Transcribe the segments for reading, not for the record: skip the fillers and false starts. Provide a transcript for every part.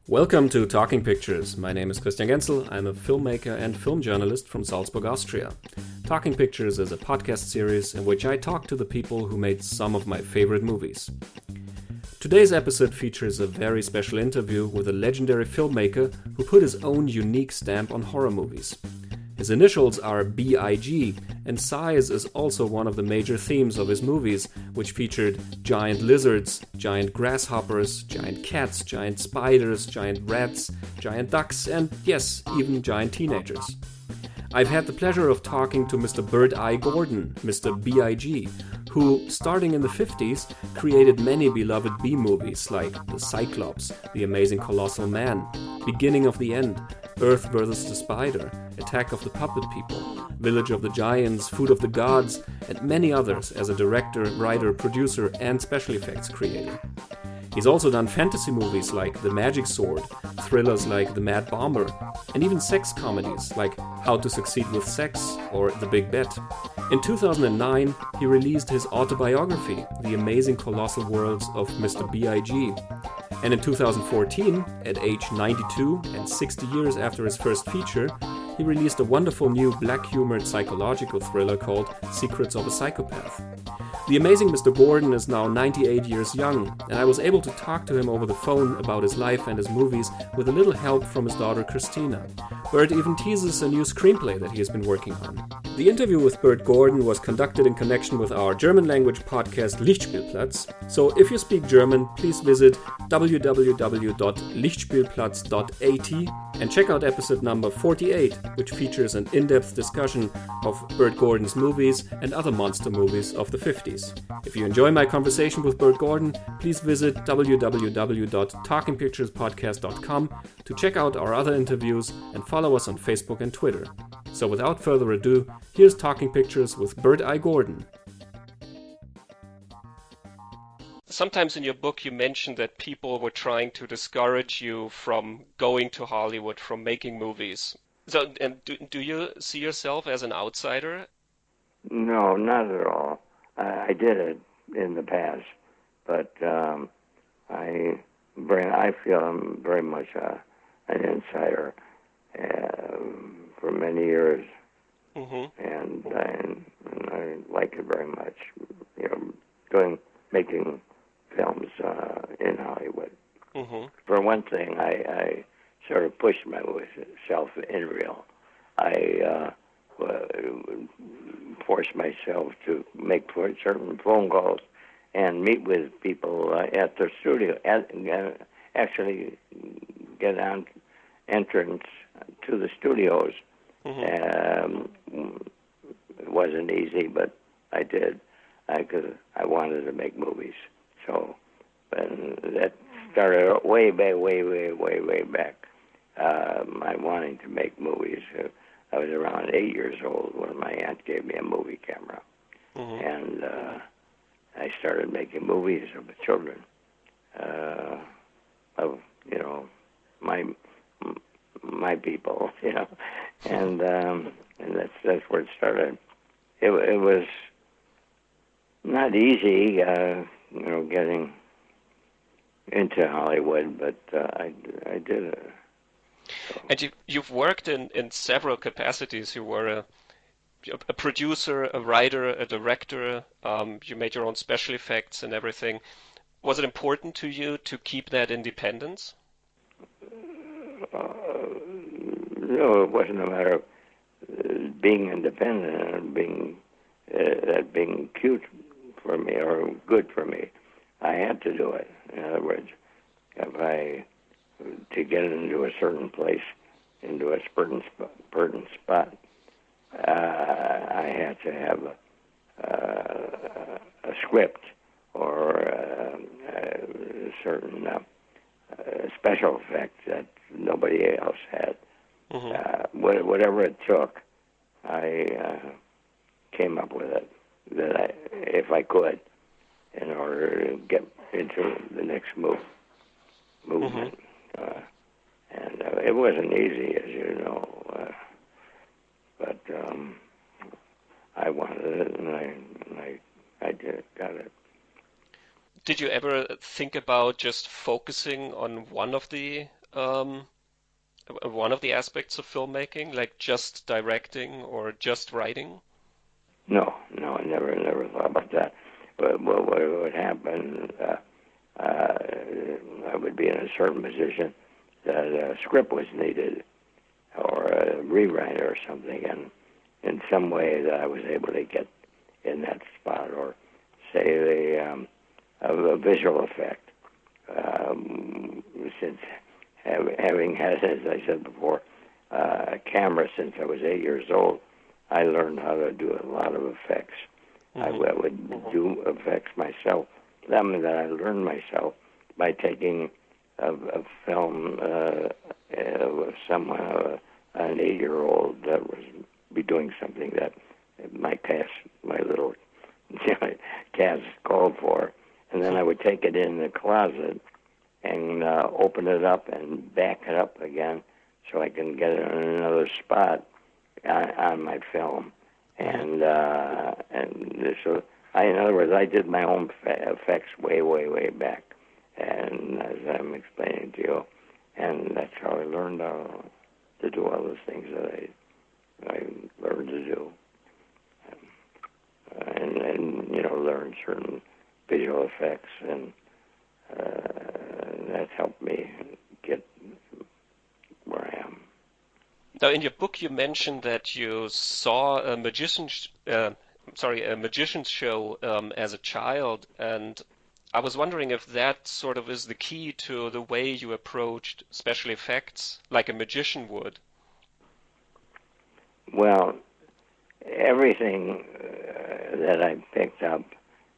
Welcome to Talking Pictures. My name is Christian Genzel. I'm a filmmaker and film journalist from Salzburg, Austria. Talking Pictures is a podcast series in which I talk to the people who made some of my favorite movies. Today's episode features a very special interview with a legendary filmmaker who put his own unique stamp on horror movies. His initials are B.I.G, and size is also one of the major themes of his movies, which featured giant lizards, giant grasshoppers, giant cats, giant spiders, giant rats, giant ducks, and yes, even giant teenagers. I've had the pleasure of talking to Mr. Bert I. Gordon, Mr. B.I.G, who, starting in the 50s, created many beloved B-movies like The CYCLOPS, The Amazing Colossal Man, Beginning of the End, Earth vs. the Spider, Attack of the Puppet People, Village of the Giants, Food of the Gods, and many others as a director, writer, producer, and special effects creator. He's also done fantasy movies like The Magic Sword, thrillers like The Mad Bomber, and even sex comedies like How to Succeed with Sex or The Big Bet. In 2009, he released his autobiography, The Amazing Colossal Worlds of Mr. B.I.G. And in 2014, at age 92 and 60 years after his first feature, he released a wonderful new black-humored psychological thriller called Secrets of a Psychopath. The amazing Mr. Gordon is now 98 years young, and I was able to talk to him over the phone about his life and his movies with a little help from his daughter Christina. Bert even teases a new screenplay that he has been working on. The interview with Bert Gordon was conducted in connection with our German language podcast Lichtspielplatz, so if you speak German, please visit www.lichtspielplatz.at and check out episode number 48, which features an in-depth discussion of Bert Gordon's movies and other monster movies of the 50s. If you enjoy my conversation with Bert Gordon, please visit www.talkingpicturespodcast.com to check out our other interviews and follow us on Facebook and Twitter. So without further ado, here's Talking Pictures with Bert I. Gordon. Sometimes in your book you mentioned that people were trying to discourage you from going to Hollywood, from making movies. So, do you see yourself as an outsider? No, not at all. I did it in the past, but I feel I'm very much an insider for many years, and I like it very much. You know, making films in Hollywood. For one thing, I sort of pushed myself in real. I forced myself to make certain phone calls and meet with people at the studio, actually get on entrance to the studios. It wasn't easy, but I did, because I wanted to make movies. So, and that started way back. My wanting to make movies. I was around 8 years old when my aunt gave me a movie camera, and I started making movies of the children, of my people, and that's where it started. It was not easy, getting into Hollywood, but I did it. So. And you've worked in several capacities. You were a producer, a writer, a director. You made your own special effects and everything. Was it important to you to keep that independence? No, it wasn't a matter of being independent and being cute for me or good for me. I had to do it. In other words, to get into a certain place, into a certain spot, I had to have a script or a certain special effect that nobody else had. Whatever it took, I came up with it. If I could, in order to get into the next movement. And it wasn't easy, as you know, but I wanted it, and I did, got it. Did you ever think about just focusing on one of the one of the aspects of filmmaking, like just directing or just writing? No, I never thought about that. But what would happen? I would be in a certain position that a script was needed, or a rewrite or something, and in some way that I was able to get in that spot, or say a visual effect. Since having had, as I said before, a camera since I was 8 years old, I learned how to do a lot of effects. I would do effects myself. That I learned myself by taking a film of someone, an 8-year-old that was be doing something that my little cast called for, and then I would take it in the closet and open it up and back it up again so I can get it in another spot on my film. And so, in other words, I did my own effects way back, and as I'm explaining to you, and that's how I learned to do all those things that I learned to do, and learn certain visual effects, and that's helped me get where I am. Now, in your book, you mentioned that you saw a magician's show as a child, and I was wondering if that sort of is the key to the way you approached special effects, like a magician would. Well, everything that I picked up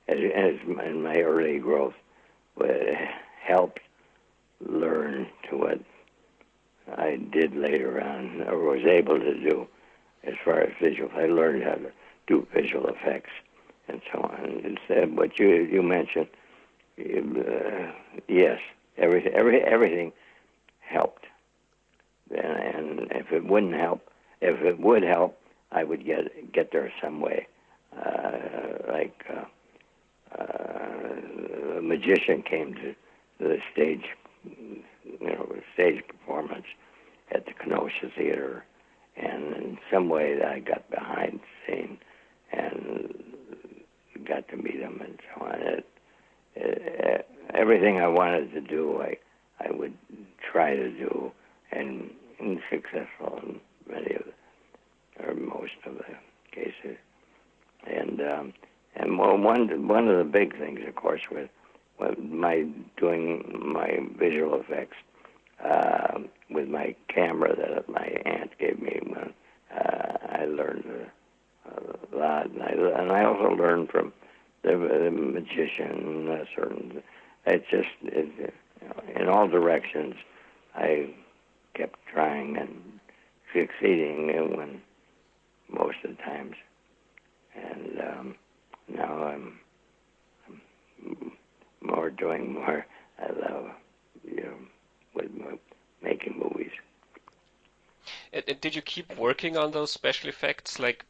as in my early growth helped learn to what I did later on, or was able to do as far as visual. I learned how to do visual effects and so on. Instead, what you mentioned, yes, everything helped. And if it would help, I would get there some way. A magician came to the stage performance at the Kenosha Theater, and in some way that I got behind the scene and got to meet him and so on. Everything I wanted to do, I would try to do, and successful in many of or most of the cases. And one of the big things, of course, with doing my visual effects with my camera that my aunt gave me when I learned a lot, and I also learned from the magician certain. In all directions, I kept trying and succeeding when most of the times, and now I'm doing more. I love, with making movies. Did you keep working on those special effects? Like,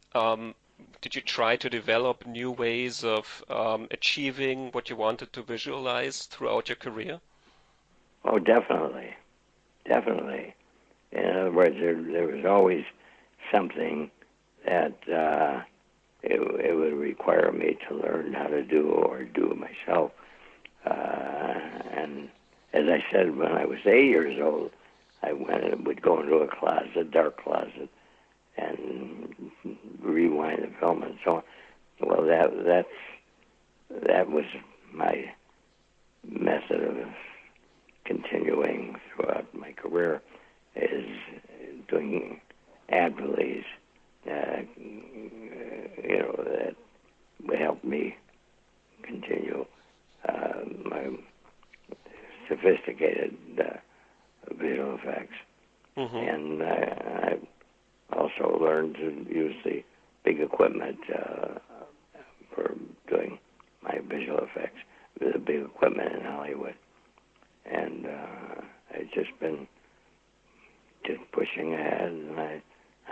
did you try to develop new ways of achieving what you wanted to visualize throughout your career? Oh, definitely. In other words, there was always something that it would require me to learn how to do or do it myself. And as I said, when I was 8 years old, I would go into a dark closet, and rewind the film and so on. Well, that was my method of continuing throughout my career, is doing ad release. That would help me continue my sophisticated visual effects. Mm-hmm. And I also learned to use the big equipment for doing my visual effects, the big equipment in Hollywood. And I've just been pushing ahead, and I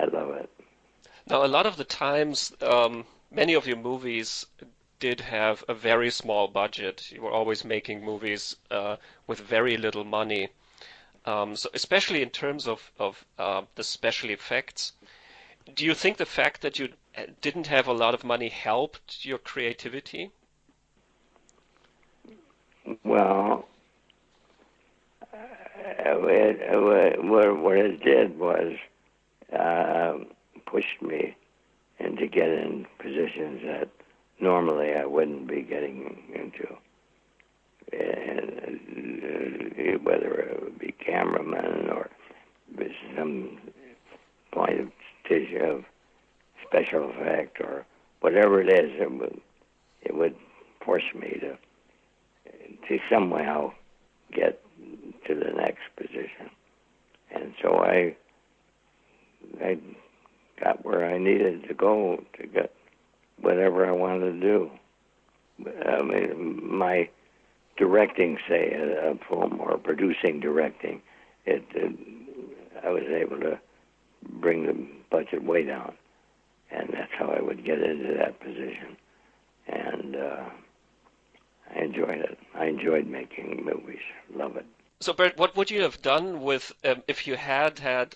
love it. Now, a lot of the times, many of your movies did have a very small budget. You were always making movies with very little money. So especially in terms of the special effects, do you think the fact that you didn't have a lot of money helped your creativity? Well, what it did was pushed me into getting positions that normally I wouldn't be getting into. And whether it would be cameraman or some point of special effect or whatever it is, it would force me to somehow get to the next position. And so I got where I needed to go to get whatever I wanted to do. I mean, my directing, say, a film, or producing, directing, I was able to bring the budget way down, and that's how I would get into that position. And I enjoyed it. I enjoyed making movies. Love it. So, Bert, what would you have done with if you had had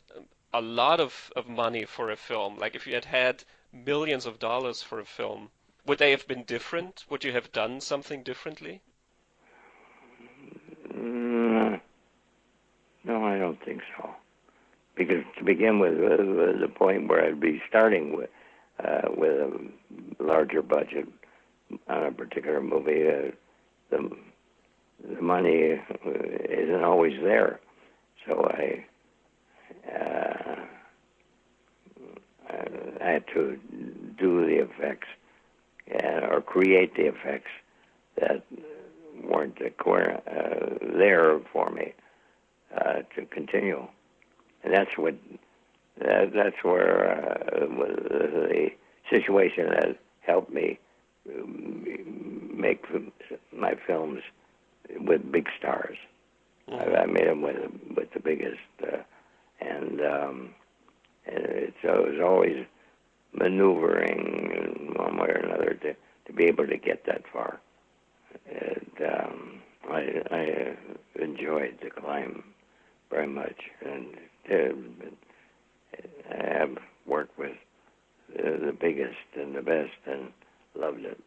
a lot of money for a film? Like if you had had millions of dollars for a film, would they have been different? Would you have done something differently? No, I don't think so. Because to begin with, the point where I'd be starting with a larger budget on a particular movie, the money isn't always there. So I had to do the effects or create the effects that weren't there for me to continue, and that's where the situation that helped me make my films with big stars. Mm-hmm. I made them with the biggest, and it was always maneuvering in one way or another to be able to get that far. And I enjoyed the climb very much, and I have worked with the biggest and the best, and loved it.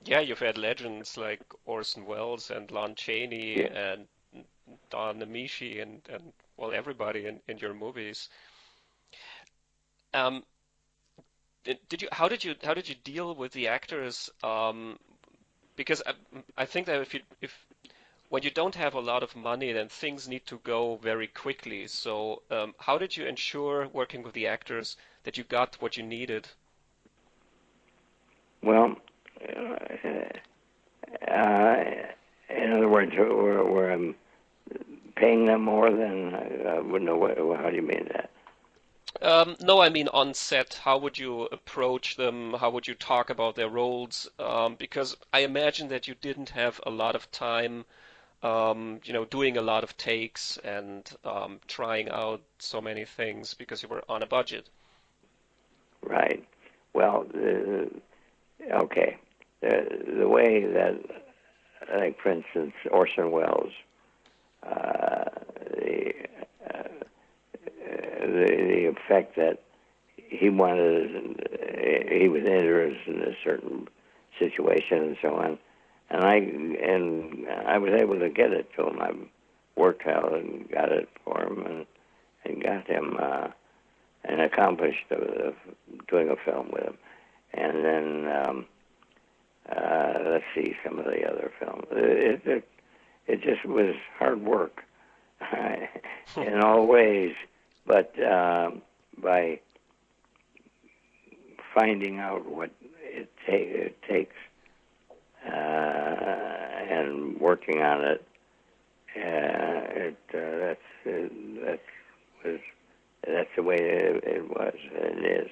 Yeah, you've had legends like Orson Welles and Lon Chaney Yeah. and Don Amici and well everybody in your movies. Um, how did you deal with the actors? Because I think that if when you don't have a lot of money, then things need to go very quickly. So how did you ensure working with the actors that you got what you needed? Well, in other words, where I'm paying them more than I wouldn't know how do you mean that? No, I mean on set, how would you approach them? How would you talk about their roles? Because I imagine that you didn't have a lot of time, doing a lot of takes and trying out so many things because you were on a budget. Right. Well, okay. The way that, like, for instance, Orson Welles, the the effect that he wanted, he was interested in a certain situation and so on, and I was able to get it to him. I worked out and got it for him, and got him and accomplished doing a film with him. And then let's see some of the other films. It just was hard work in all ways, but by finding out what it takes and working on it, that's the way it was and it is.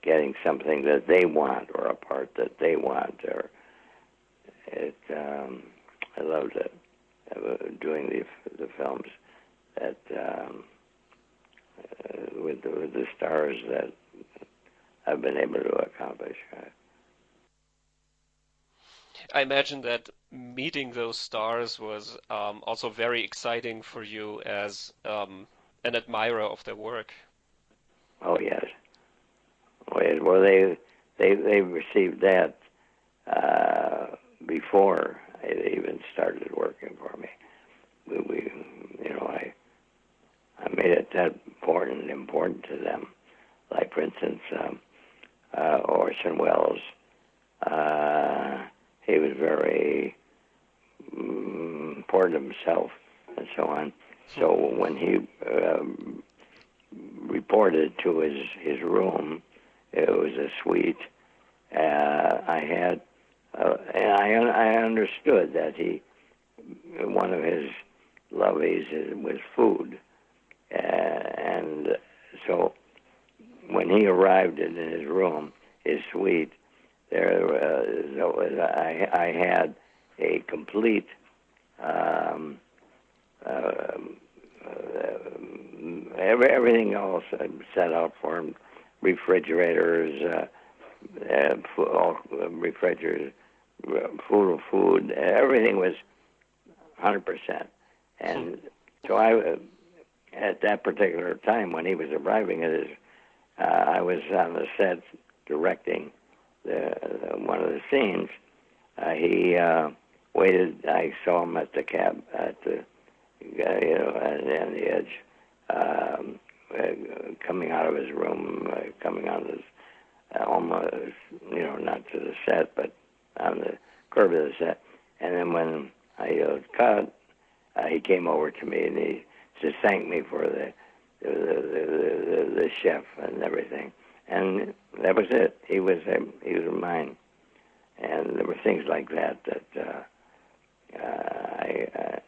Getting something that they want or a part that they want, or I loved it. Doing the films that with the stars that I've been able to accomplish. I imagine that meeting those stars was also very exciting for you as an admirer of their work. Oh yes. Oh yes. Well, they received that before they even started working for me. We I made it that important to them. Like for instance, Orson Welles. He was very important of himself and so on. So when he reported to his room, it was a suite. I had, and I understood that one of his loveys was food, and so when he arrived in his room, his suite, I had a complete everything else set up for him, refrigerators, refrigerators, food, everything was 100%. And so at that particular time when he was arriving at I was on the set directing one of the scenes. He waited. I saw him at the cab, at the on the edge, coming out of his room, coming on his almost, not to the set, but on the curb of the set. And then when I yelled cut, he came over to me and he just thanked me for the chef and everything. And that was it. He was mine. And there were things like that I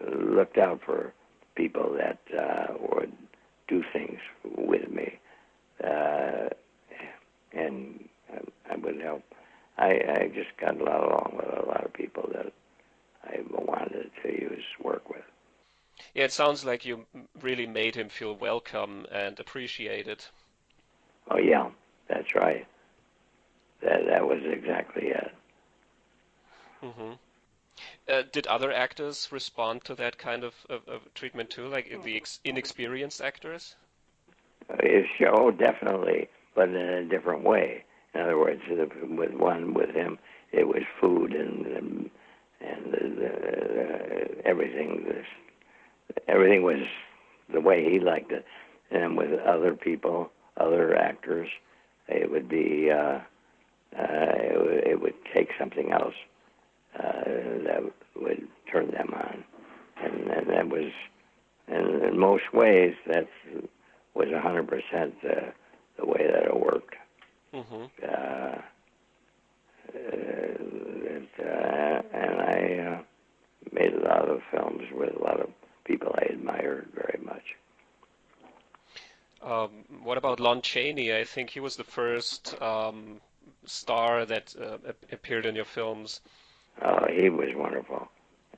looked out for people that would do things with me, and I would help. I just got along with a lot of people that I wanted to use work with. Yeah, it sounds like you really made him feel welcome and appreciated. Oh yeah, that's right. That was exactly it. Mm-hmm. Did other actors respond to that kind of treatment too, like the inexperienced actors? Oh, definitely, but in a different way. In other words, with him, it was food and everything. Everything was the way he liked it. And with other people, other actors, it would be it would take something else that would turn them on, and that was, in most ways, that was 100% the way that it worked. Mm-hmm. And I made a lot of films with a lot of people I admired very much. What about Lon Chaney? I think he was the first star that appeared in your films. He was wonderful.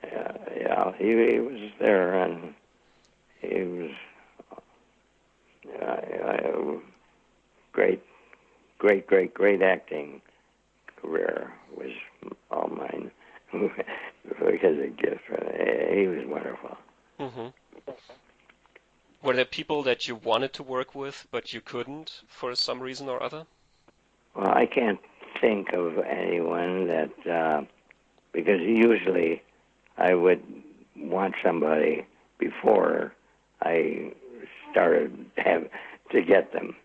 Yeah, he was there, and he was great acting career was all mine because of gift. He was wonderful. Mm-hmm. Were there people that you wanted to work with but you couldn't for some reason or other? Well, I can't think of anyone that because usually I would want somebody before I started to get them.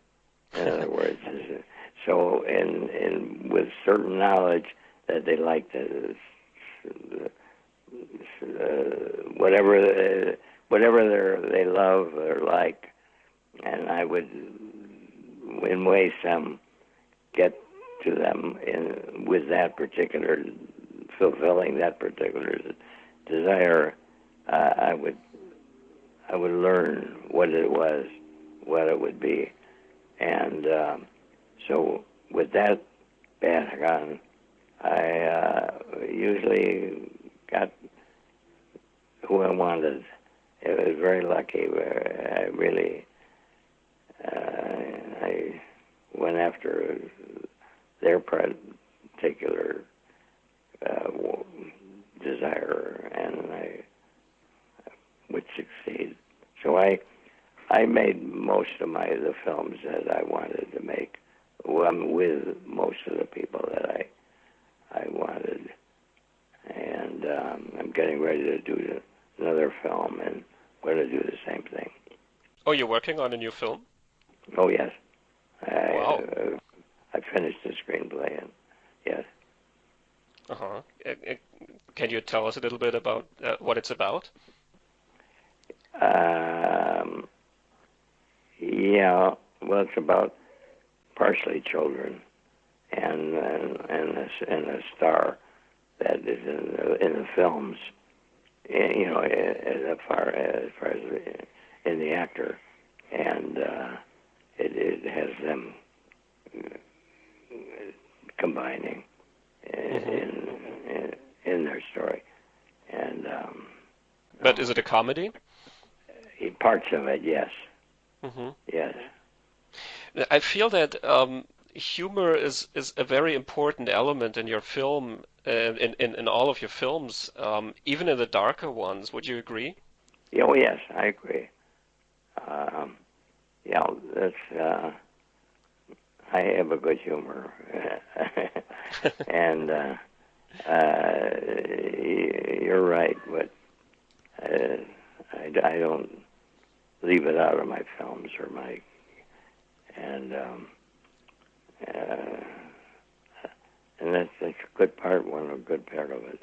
In other words, so in with certain knowledge that they like whatever they love or like, and I would in ways get to them with that particular, fulfilling that particular desire. I would learn what it was, what it would be, and so with that background, I usually got who I wanted. It was very lucky. I really I went after their particular I made most of the films that I wanted to make. I'm with most of the people that I wanted, and I'm getting ready to do another film, and I'm going to do the same thing. Oh, you're working on a new film? Oh yes, Wow. I finished the screenplay, and yes. Uh-huh. Can you tell us a little bit about what it's about? Yeah, well, it's about partially children and a star that is in the films. You know, as far as in the actor, and it has them combining in their story, and But is it a comedy? parts of it, yes, yes. I feel that humor is a very important element in your film, in all of your films, even in the darker ones. Would you agree? Oh yes, I agree. Yeah, that's. I have a good humor, and you're right, but I don't leave it out of my films or my and that's a good part. A good part of it.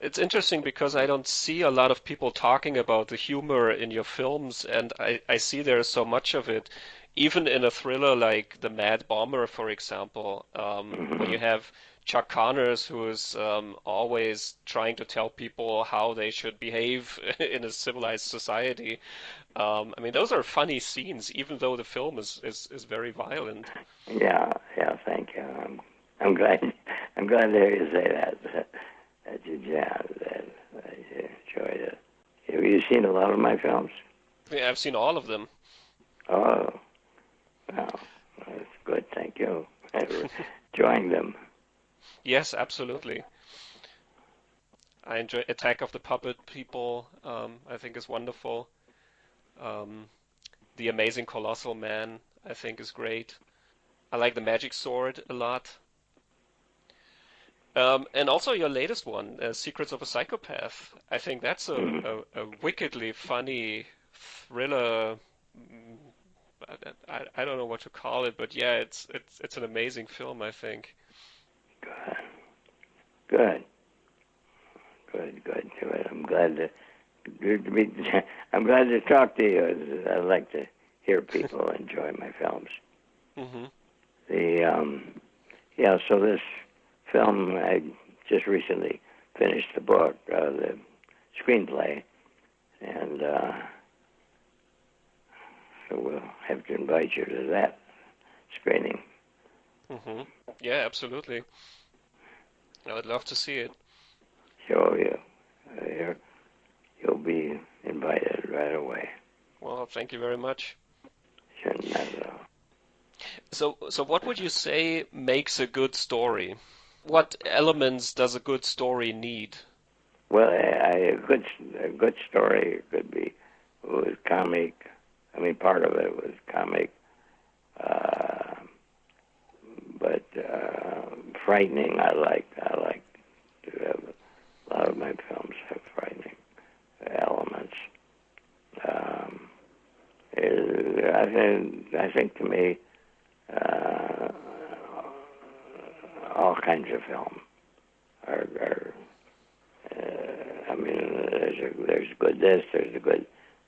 It's interesting because I don't see a lot of people talking about the humor in your films, and I see there's so much of it, even in a thriller like The Mad Bomber, for example, where you have Chuck Connors, who is always trying to tell people how they should behave in a civilized society. I mean, those are funny scenes, even though the film is very violent. Yeah, thank you. I'm glad. I'm glad to hear you say that. That I enjoyed it. Have you seen a lot of my films? Yeah, I've seen all of them. Oh, well, that's good. Thank you. Enjoying them. Yes, absolutely. I enjoy Attack of the Puppet People. I think is wonderful. Um, The Amazing Colossal Man, I think, is great. I like The Magic Sword a lot. And also your latest one, Secrets of a Psychopath. I think that's a wickedly funny thriller. mm, I don't know what to call it, but yeah, it's an amazing film, I think. Good, good, good. Good. I'm glad to talk to you. I like to hear people enjoy my films. Hmm. Yeah. So this film, I just recently finished the book, the screenplay, and so we'll have to invite you to that screening. Hmm. Yeah, absolutely. I would love to see it. Show you. You'll be invited right away. Well, thank you very much. Shouldn't matter at all. So what would you say makes a good story? What elements does a good story need? Well, a good story could be was comic. I mean, part of it was comic, uh, but frightening. I like to have a lot of my films have frightening elements. I think to me, all kinds of film are I mean, there's good this, there's a good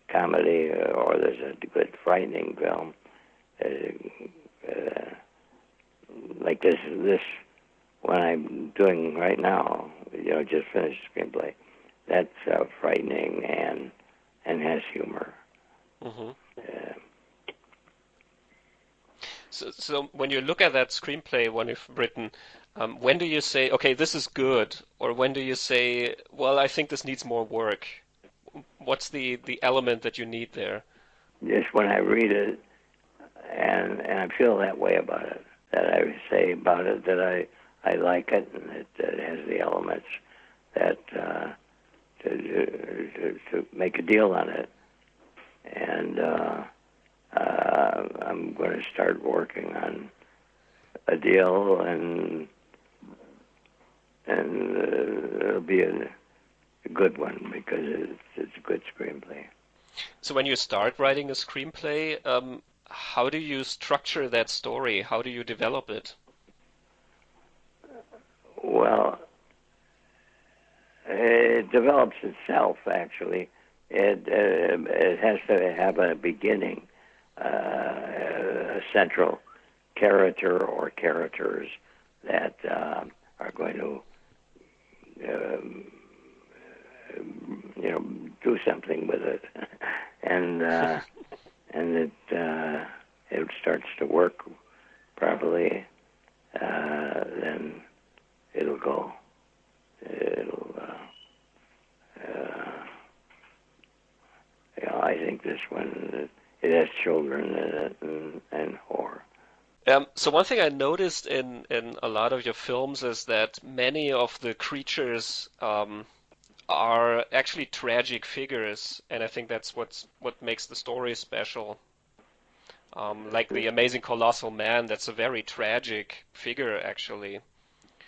comedy, or there's a good frightening film. Like this one I'm doing right now, just finished the screenplay. That's frightening and has humor. Hmm. So when you look at that screenplay, when you've written, when do you say, okay, this is good, or when do you say, well, I think this needs more work? What's the element that you need there? Just when I read it, and I feel that way about it, that I say about it that I like it, and it has the elements that to make a deal on it, and I'm going to start working on a deal, and it'll be a good one because it's a good screenplay. So when you start writing a screenplay, how do you structure that story? How do you develop it? Well, it develops itself, actually. It has to have a beginning, a central character or characters that are going to, do something with it, and it starts to work properly. Then it'll go. I think this one, it has children in it and horror. So one thing I noticed in a lot of your films is that many of the creatures are actually tragic figures, and I think that's what makes the story special. Like the Amazing Colossal Man, that's a very tragic figure, actually.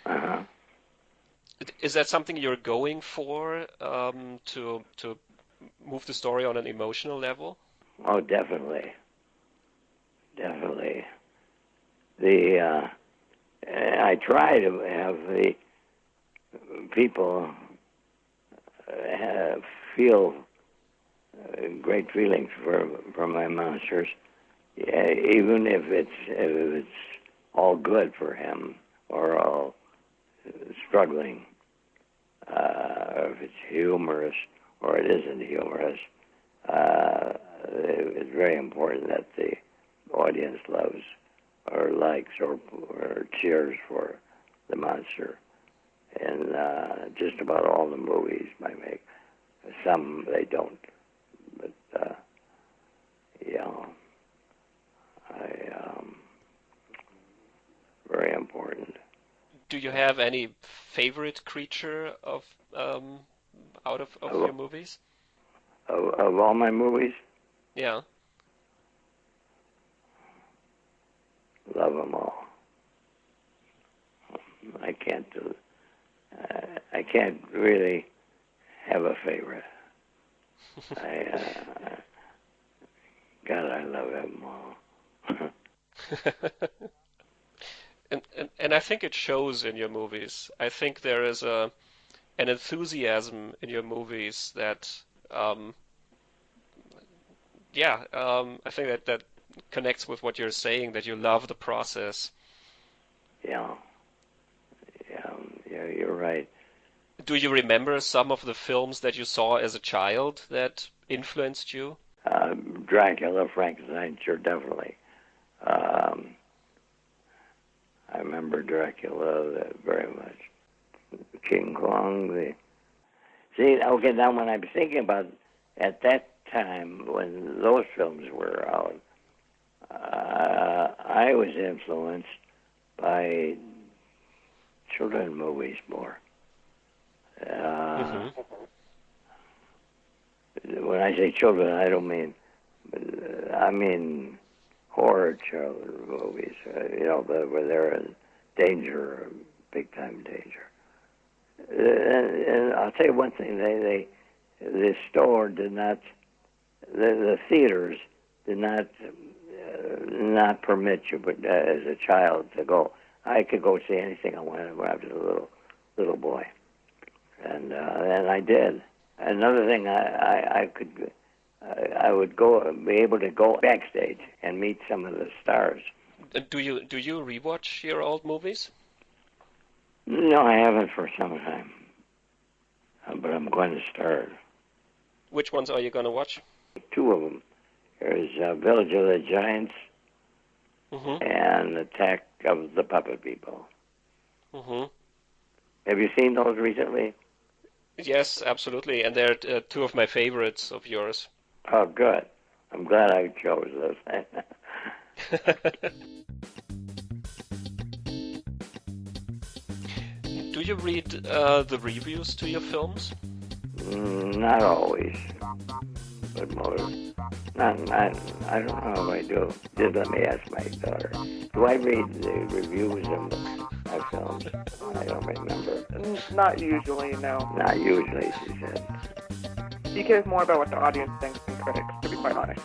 Uh-huh. Is that something you're going for to move the story on an emotional level? Oh, definitely. Definitely. I try to have the people feel great feelings for my monsters, even if it's all good for him or all struggling, or if it's humorous or it isn't humorous. It's very important that the audience loves or likes or cheers for the monster. And just about all the movies I make. Some they don't, but very important. Do you have any favorite creature of out of your movies? Of all my movies? Yeah. Love them all. I can't really have a favorite. God, I love them all. And I think it shows in your movies. I think there is an enthusiasm in your movies that, I think that connects with what you're saying, that you love the process. Yeah, you're right. Do you remember some of the films that you saw as a child that influenced you? Dracula, Frankenstein, sure, definitely. I remember Dracula very much. King Kong. Okay, now when I'm thinking about at that time when those films were out, I was influenced by children movies more. When I say children, I don't mean, I mean horror children movies, where they're in danger, big time danger. And I'll tell you one thing, the store did not, the theaters did not permit you, but as a child to go. I could go see anything I wanted when I was a little boy, and I did. Another thing, I would be able to go backstage and meet some of the stars. Do you rewatch your old movies? No, I haven't for some time, but I'm going to start. Which ones are you going to watch? Two of them. There's Village of the Giants and Attack of the Puppet People. Have you seen those recently? Yes, absolutely, and they're two of my favorites of yours. Oh, good. I'm glad I chose those. Do you read the reviews to your films? Not always. good motive. I don't know if I do. Just let me ask my daughter. Do I read the reviews of my films? I don't remember. Not usually, no. Not usually, she said. He cares more about what the audience thinks than critics, to be quite honest.